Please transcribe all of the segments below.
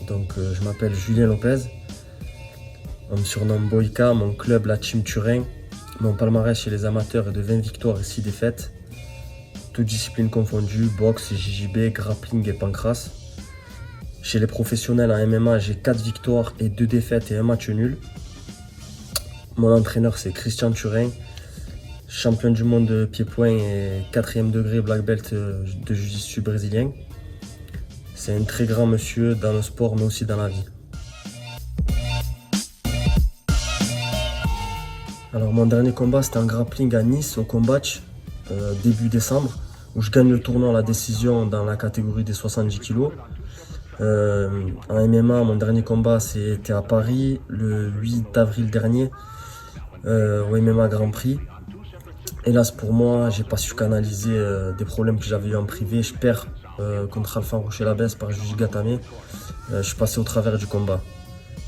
Je m'appelle Julien Lopez. On me surnomme Boyka, mon club la Team Turin. Mon palmarès chez les amateurs est de 20 victoires et 6 défaites. Toutes disciplines confondues, boxe, JJB, grappling et pancrace. Chez les professionnels en MMA, j'ai 4 victoires et 2 défaites et un match nul. Mon entraîneur c'est Christian Turin, champion du monde de pied-point et 4e degré black belt de jiu-jitsu brésilien. C'est un très grand monsieur dans le sport mais aussi dans la vie. Alors mon dernier combat c'était en grappling à Nice au Combat début décembre où je gagne le tournoi à la décision dans la catégorie des 70 kg. En MMA mon dernier combat c'était à Paris le 8 avril dernier au MMA Grand Prix. Hélas pour moi, j'ai pas su canaliser des problèmes que j'avais eu en privé. Je perds contre Alpha Rocher-Labesse par Juji Gatame. Je suis passé au travers du combat.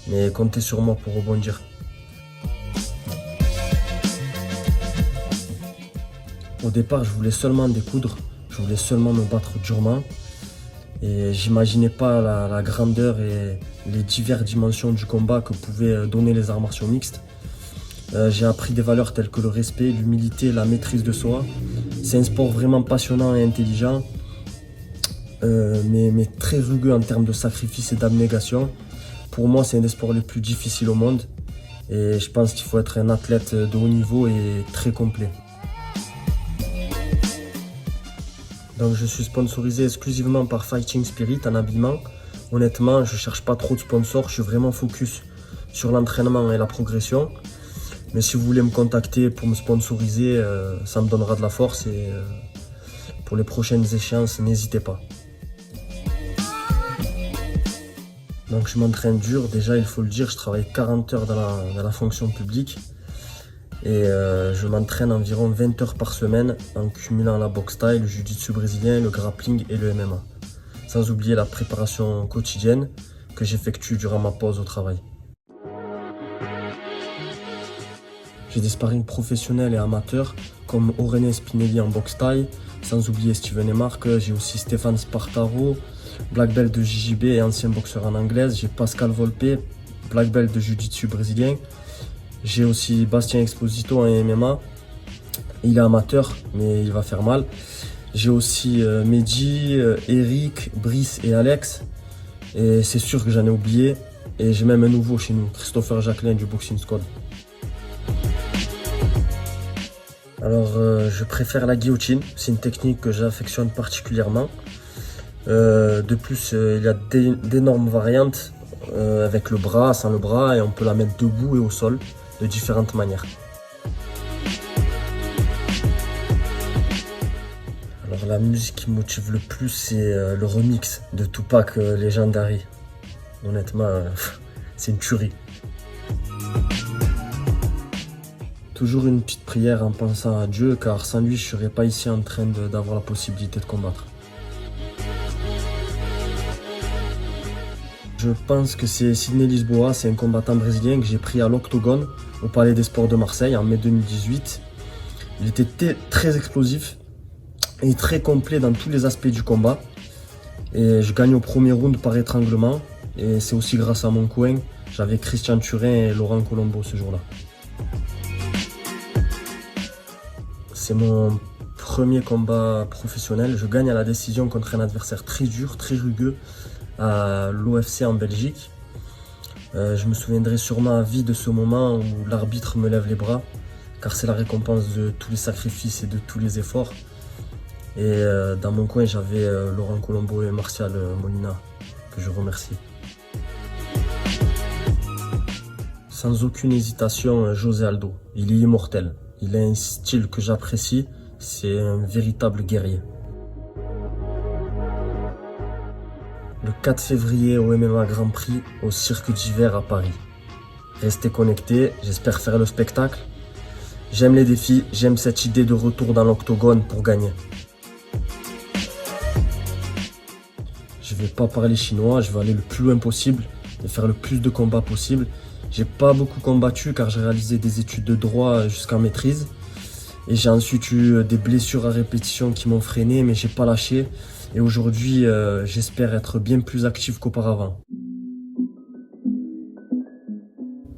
Mais comptez sur moi pour rebondir. Au départ, je voulais seulement découdre. Je voulais seulement me battre durement. Et j'imaginais pas la grandeur et les diverses dimensions du combat que pouvaient donner les arts martiaux mixtes. J'ai appris des valeurs telles que le respect, l'humilité, la maîtrise de soi. C'est un sport vraiment passionnant et intelligent, mais très rugueux en termes de sacrifice et d'abnégation. Pour moi, c'est un des sports les plus difficiles au monde. Et je pense qu'il faut être un athlète de haut niveau et très complet. Donc je suis sponsorisé exclusivement par Fighting Spirit en habillement. Honnêtement, je ne cherche pas trop de sponsors, je suis vraiment focus sur l'entraînement et la progression. Mais si vous voulez me contacter pour me sponsoriser, ça me donnera de la force et pour les prochaines échéances, n'hésitez pas. Donc je m'entraîne dur, déjà il faut le dire, je travaille 40 heures dans la fonction publique et je m'entraîne environ 20 heures par semaine en cumulant la boxe thaï, le jiu-jitsu brésilien, le grappling et le MMA. Sans oublier la préparation quotidienne que j'effectue durant ma pause au travail. J'ai des sparring professionnels et amateurs comme Aurélien Spinelli en boxe thaï, sans oublier Steven Emarque. J'ai aussi Stéphane Spartaro, black belt de JJB et ancien boxeur en anglaise. J'ai Pascal Volpe, black belt de jiu-jitsu brésilien. J'ai aussi Bastien Exposito en MMA. Il est amateur, mais il va faire mal. J'ai aussi Mehdi, Eric, Brice et Alex. Et c'est sûr que j'en ai oublié. Et j'ai même un nouveau chez nous, Christopher Jacquelin du Boxing Squad. Alors, je préfère la guillotine, c'est une technique que j'affectionne particulièrement. De plus, il y a d'énormes variantes avec le bras, sans le bras, et on peut la mettre debout et au sol de différentes manières. Alors, la musique qui me motive le plus, c'est le remix de Tupac Legendary. Honnêtement, c'est une tuerie. Toujours une petite prière en pensant à Dieu, car sans lui, je ne serais pas ici en train d'avoir la possibilité de combattre. Je pense que c'est Sidney Lisboa, c'est un combattant brésilien que j'ai pris à l'Octogone, au Palais des Sports de Marseille, en mai 2018. Il était très explosif et très complet dans tous les aspects du combat. Et je gagne au premier round par étranglement. Et c'est aussi grâce à mon coin, j'avais Christian Turin et Laurent Colombo ce jour-là. C'est mon premier combat professionnel. Je gagne à la décision contre un adversaire très dur, très rugueux à l'OFC en Belgique. Je me souviendrai sûrement à vie de ce moment où l'arbitre me lève les bras, car c'est la récompense de tous les sacrifices et de tous les efforts. Et dans mon coin, j'avais Laurent Colombo et Martial Molina, que je remercie. Sans aucune hésitation, José Aldo. Il est immortel. Il a un style que j'apprécie, c'est un véritable guerrier. Le 4 février au MMA Grand Prix au Cirque d'Hiver à Paris. Restez connectés, j'espère faire le spectacle. J'aime les défis, j'aime cette idée de retour dans l'octogone pour gagner. Je vais pas parler chinois, je vais aller le plus loin possible et faire le plus de combats possible. J'ai pas beaucoup combattu car j'ai réalisé des études de droit jusqu'en maîtrise. Et j'ai ensuite eu des blessures à répétition qui m'ont freiné, mais j'ai pas lâché. Et aujourd'hui, j'espère être bien plus actif qu'auparavant.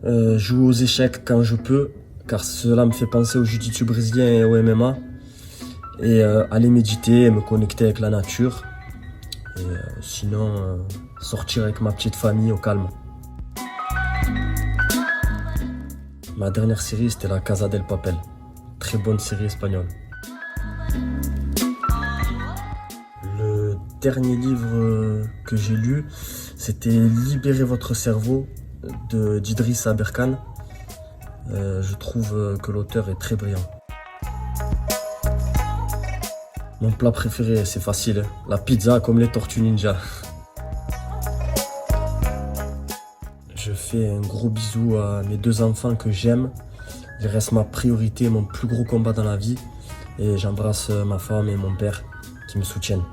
Jouer aux échecs quand je peux, car cela me fait penser au jiu-jitsu brésilien et au MMA. Et aller méditer et me connecter avec la nature. Et sinon, sortir avec ma petite famille au calme. Ma dernière série, c'était La Casa del Papel. Très bonne série espagnole. Le dernier livre que j'ai lu, c'était Libérez votre cerveau d'Idriss Aberkan. Je trouve que l'auteur est très brillant. Mon plat préféré, c'est facile, hein. La pizza comme les tortues ninja. Je fais un gros bisou à mes 2 enfants que j'aime. Ils restent ma priorité, mon plus gros combat dans la vie. Et j'embrasse ma femme et mon père qui me soutiennent.